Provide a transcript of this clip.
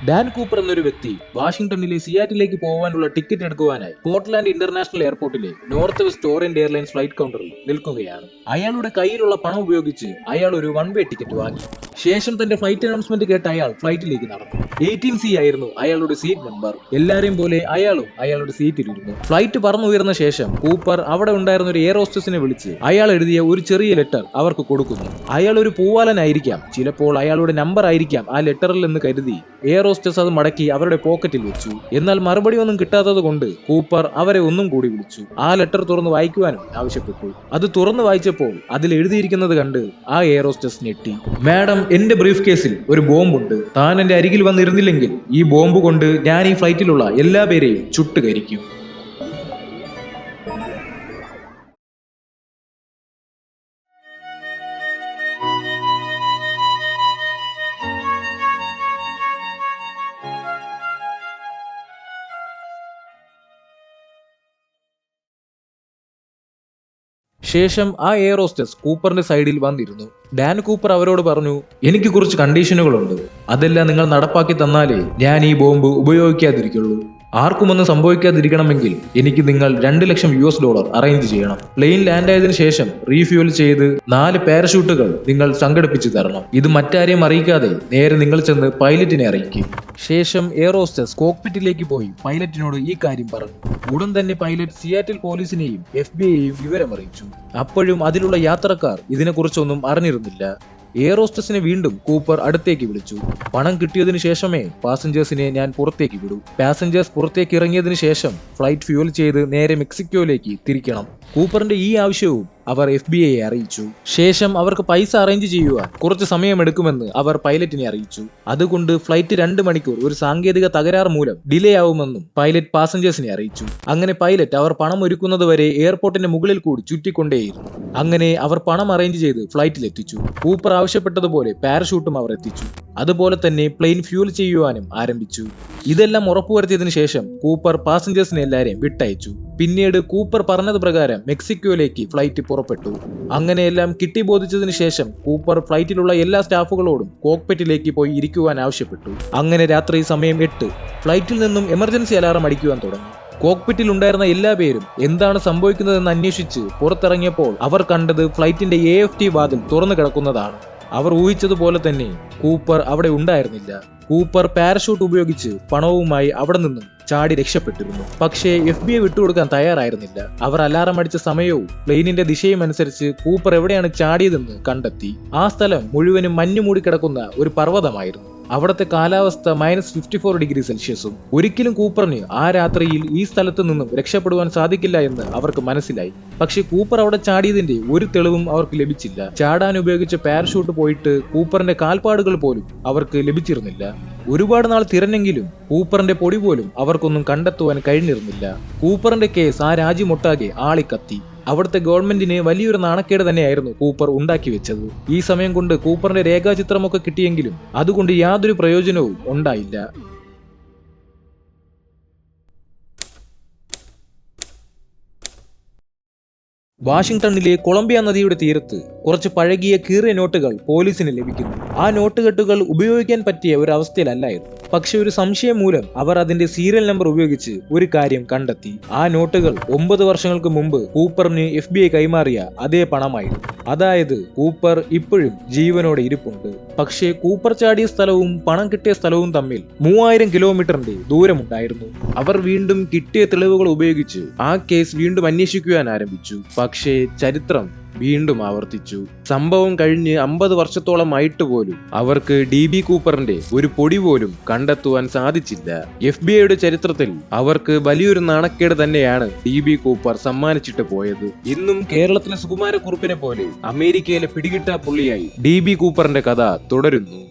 Dan Cooper എന്നൊരു വ്യക്തി വാഷിംഗ്ടണിലെ സിയാറ്റിലേക്ക് പോകാനുള്ള ടിക്കറ്റ് എടുക്കുവാനായി പോർട്ട്ലാൻഡ് ഇന്റർനാഷണൽ എയർപോർട്ടിലെ North West Orient Airlines flight കൗണ്ടറിൽ നിൽക്കുകയാണ്. അയാളുടെ കയ്യിലുള്ള പണം ഉപയോഗിച്ച് അയാൾ ഒരു വൺ വേ ടിക്കറ്റ് വാങ്ങി. ശേഷം തന്റെ ഫ്ലൈറ്റ് അനൗൺസ്മെന്റ് കേട്ട് അയാൾ ഫ്ലൈറ്റിലേക്ക് നടന്നു. 18C ആയിരുന്നു അയാളുടെ സീറ്റ് നമ്പർ. എല്ലാരെയും പോലെ അയാളും അയാളുടെ സീറ്റിലിരുന്നു. ഫ്ലൈറ്റ് പറന്നുയർന്ന ശേഷം കൂപ്പർ അവിടെ ഉണ്ടായിരുന്ന ഒരു എയർ ഹോസ്റ്റസിനെ വിളിച്ച് അയാൾ എഴുതിയ ഒരു ചെറിയ ലെറ്റർ അവർക്ക് കൊടുക്കുന്നു. അയാൾ ഒരു പൂവാലനായിരിക്കാം, ചിലപ്പോൾ അയാളുടെ നമ്പർ ആയിരിക്കാം ആ ലെറ്ററിൽ എന്ന് കരുതി എയർ ഹോസ്റ്റസ് അത് മടക്കി അവരുടെ പോക്കറ്റിൽ വെച്ചു. എന്നാൽ മറുപടി ഒന്നും കിട്ടാത്തത് കൊണ്ട് കൂപ്പർ അവരെ ഒന്നും കൂടി വിളിച്ചു. ആ ലെറ്റർ തുറന്ന് വായിക്കുവാനും ആവശ്യപ്പെട്ടു. അത് തുറന്നു വായിച്ചപ്പോൾ അതിൽ എഴുതിയിരിക്കുന്നത് കണ്ട് ആ എയർ ഹോസ്റ്റസ് ഞെട്ടി. മാഡം, എന്റെ ബ്രീഫ് കേസിൽ ഒരു ബോംബുണ്ട്. താൻ എന്റെ അരികിൽ വന്നിരുന്നില്ലെങ്കിൽ ഈ ബോംബ് കൊണ്ട് ഞാൻ ഈ ഫ്ലൈറ്റിലുള്ള എല്ലാ പേരെയും ചുട്ടുകരിക്കും. ശേഷം ആ എയർ ഹോസ്റ്റസ് കൂപ്പറിന്റെ സൈഡിൽ വന്നിരുന്നു. ഡാൻ കൂപ്പർ അവരോട് പറഞ്ഞു, എനിക്ക് കുറച്ച് കണ്ടീഷനുകളുണ്ട്. അതെല്ലാം നിങ്ങൾ നടപ്പാക്കി തന്നാലേ ഞാൻ ഈ ബോംബ് ഉപയോഗിക്കാതിരിക്കുള്ളൂ. ആർക്കുമൊന്നും സംഭവിക്കാതിരിക്കണമെങ്കിൽ എനിക്ക് നിങ്ങൾ $2,00,000 അറേഞ്ച് ചെയ്യണം. പ്ലെയിൻ ലാൻഡ് ആയതിനു ശേഷം റീഫ്യൂൽ ചെയ്ത് 4 പാരഷൂട്ടുകൾ നിങ്ങൾ സംഘടിപ്പിച്ചു തരണം. ഇത് മറ്റാരെയും അറിയിക്കാതെ നേരെ നിങ്ങൾ ചെന്ന് പൈലറ്റിനെ അറിയിക്കും. ശേഷം എയർ ഹോസ്റ്റസ് കോക്പിറ്റിലേക്ക് പോയി പൈലറ്റിനോട് ഈ കാര്യം പറഞ്ഞു. ഉടൻ തന്നെ പൈലറ്റ് സിയാറ്റിൽ പോലീസിനെയും FBI-യെയും വിവരമറിയിച്ചു. അപ്പോഴും അതിലുള്ള യാത്രക്കാർ ഇതിനെക്കുറിച്ചൊന്നും അറിഞ്ഞിരുന്നില്ല. എയർ ഹോസ്റ്റസിനെ വീണ്ടും കൂപ്പർ അടുത്തേക്ക് വിളിച്ചു. പണം കിട്ടിയതിനു ശേഷമേ പാസഞ്ചേഴ്സിനെ ഞാൻ പുറത്തേക്ക് വിടൂ. പാസഞ്ചേഴ്സ് പുറത്തേക്ക് ഇറങ്ങിയതിനു ശേഷം ഫ്ലൈറ്റ് ഫ്യൂൽ ചെയ്ത് നേരെ മെക്സിക്കോയിലേക്ക് തിരിക്കണം. കൂപ്പറിന്റെ ഈ ആവശ്യവും അവർ FBI-യെ അറിയിച്ചു. ശേഷം അവർക്ക് പൈസ അറേഞ്ച് ചെയ്യുവാൻ കുറച്ച് സമയമെടുക്കുമെന്ന് അവർ പൈലറ്റിനെ അറിയിച്ചു. അതുകൊണ്ട് ഫ്ലൈറ്റ് 2 മണിക്കൂർ ഒരു സാങ്കേതിക തകരാർ മൂലം ഡിലേ ആവുമെന്നും പൈലറ്റ് പാസഞ്ചേഴ്സിനെ അറിയിച്ചു. അങ്ങനെ പൈലറ്റ് അവർ പണം ഒരുക്കുന്നത് വരെ എയർപോർട്ടിന്റെ മുകളിൽ കൂടി ചുറ്റിക്കൊണ്ടേയിരുന്നു. അങ്ങനെ അവർ പണം അറേഞ്ച് ചെയ്ത് ഫ്ലൈറ്റിൽ എത്തിച്ചു. കൂപ്പർ ആവശ്യപ്പെട്ടതുപോലെ പാരഷൂട്ടും അവർ എത്തിച്ചു. അതുപോലെ തന്നെ പ്ലെയിൻ ഫ്യൂൽ ചെയ്യുവാനും ആരംഭിച്ചു. ഇതെല്ലാം ഉറപ്പുവരുത്തിയതിനു ശേഷം കൂപ്പർ പാസഞ്ചേഴ്സിനെ എല്ലാവരെയും വിട്ടയച്ചു. പിന്നീട് കൂപ്പർ പറഞ്ഞത് പ്രകാരം മെക്സിക്കോയിലേക്ക് ഫ്ലൈറ്റ് പുറപ്പെട്ടു. അങ്ങനെയെല്ലാം കിട്ടിബോധിച്ചതിനു ശേഷം കൂപ്പർ ഫ്ലൈറ്റിലുള്ള എല്ലാ സ്റ്റാഫുകളോടും കോക്പിറ്റിലേക്ക് പോയി ഇരിക്കുവാൻ ആവശ്യപ്പെട്ടു. അങ്ങനെ രാത്രി സമയം 8 ഫ്ലൈറ്റിൽ നിന്നും എമർജൻസി അലാറം അടിക്കുവാൻ തുടങ്ങി. കോക്പിറ്റിൽ ഉണ്ടായിരുന്ന എല്ലാ പേരും എന്താണ് സംഭവിക്കുന്നതെന്ന് അന്വേഷിച്ച് പുറത്തിറങ്ങിയപ്പോൾ അവർ കണ്ടത് ഫ്ലൈറ്റിന്റെ AFT വാതിൽ തുറന്നു കിടക്കുന്നതാണ്. അവർ ഊഹിച്ചതുപോലെ തന്നെ കൂപ്പർ അവിടെ ഉണ്ടായിരുന്നില്ല. കൂപ്പർ പാരഷൂട്ട് ഉപയോഗിച്ച് പണവുമായി അവിടെ നിന്നും ചാടി രക്ഷപ്പെട്ടിരുന്നു. പക്ഷേ FBI വിട്ടുകൊടുക്കാൻ തയ്യാറായിരുന്നില്ല. അവർ അലാറം അടിച്ച സമയവും പ്ലെയിനിന്റെ ദിശയും അനുസരിച്ച് കൂപ്പർ എവിടെയാണ് ചാടിയതെന്ന് കണ്ടെത്തി. ആ സ്ഥലം മുഴുവനും മഞ്ഞു മൂടിക്കിടക്കുന്ന ഒരു പർവ്വതമായിരുന്നു. അവിടുത്തെ കാലാവസ്ഥ -54°C. ഒരിക്കലും കൂപ്പറിന് ആ രാത്രിയിൽ ഈ സ്ഥലത്ത് നിന്നും രക്ഷപ്പെടുവാൻ സാധിക്കില്ല എന്ന് അവർക്ക് മനസ്സിലായി. പക്ഷെ കൂപ്പർ അവിടെ ചാടിയതിന്റെ ഒരു തെളിവും അവർക്ക് ലഭിച്ചില്ല. ചാടാൻ ഉപയോഗിച്ച പാരഷൂട്ട് പോയിട്ട് കൂപ്പറിന്റെ കാൽപ്പാടുകൾ പോലും അവർക്ക് ലഭിച്ചിരുന്നില്ല. ഒരുപാട് നാൾ തിരഞ്ഞെങ്കിലും കൂപ്പറിന്റെ പൊടി പോലും അവർക്കൊന്നും കണ്ടെത്തുവാൻ കഴിഞ്ഞിരുന്നില്ല. കൂപ്പറിന്റെ കേസ് ആ രാജ്യമൊട്ടാകെ ആളിക്കത്തി. അവിടുത്തെ ഗവൺമെന്റിന് വലിയൊരു നാണക്കേട് തന്നെയായിരുന്നു കൂപ്പർ ഉണ്ടാക്കി വെച്ചത്. ഈ സമയം കൊണ്ട് കൂപ്പറിന്റെ രേഖാചിത്രമൊക്കെ കിട്ടിയെങ്കിലും അതുകൊണ്ട് യാതൊരു പ്രയോജനവും ഉണ്ടായില്ല. വാഷിംഗ്ടണിലെ കൊളംബിയ നദിയുടെ തീരത്ത് കുറച്ച് പഴകിയ കീറിയ നോട്ടുകൾ പോലീസിന് ലഭിക്കുന്നു. ആ നോട്ടുകെട്ടുകൾ ഉപയോഗിക്കാൻ പറ്റിയ ഒരു അവസ്ഥയിലല്ലായിരുന്നു. പക്ഷെ ഒരു സംശയം മൂലം അവർ അതിന്റെ സീരിയൽ നമ്പർ ഉപയോഗിച്ച് ഒരു കാര്യം കണ്ടെത്തി. ആ നോട്ടുകൾ 9 വർഷങ്ങൾക്ക് മുമ്പ് കൂപ്പറിന് FBI കൈമാറിയ അതേ പണമായിരുന്നു. അതായത് കൂപ്പർ ഇപ്പോഴും ജീവനോടെ ഇരിപ്പുണ്ട്. പക്ഷേ കൂപ്പർ ചാടിയ സ്ഥലവും പണം കിട്ടിയ സ്ഥലവും തമ്മിൽ 3000 കിലോമീറ്ററിന്റെ ദൂരമുണ്ടായിരുന്നു. അവർ വീണ്ടും കിട്ടിയ തെളിവുകൾ ഉപയോഗിച്ച് ആ കേസ് വീണ്ടും അന്വേഷിക്കുവാൻ ആരംഭിച്ചു. പക്ഷേ ചരിത്രം വീണ്ടും ആവർത്തിച്ചു. സംഭവം കഴിഞ്ഞ് 50 വർഷത്തോളം ആയിട്ട് പോലും അവർക്ക് DB കൂപ്പറിന്റെ ഒരു പൊടി പോലും കണ്ടെത്തുവാൻ സാധിച്ചില്ല. FBI-യുടെ ചരിത്രത്തിൽ അവർക്ക് വലിയൊരു നാണക്കേട് തന്നെയാണ് DB കൂപ്പർ സമ്മാനിച്ചിട്ട് പോയത്. ഇന്നും കേരളത്തിലെ സുകുമാരക്കുറുപ്പിനെ പോലെ അമേരിക്കയിലെ പിടികിട്ടാ പുള്ളിയായി DB കൂപ്പറിന്റെ കഥ തുടരുന്നു.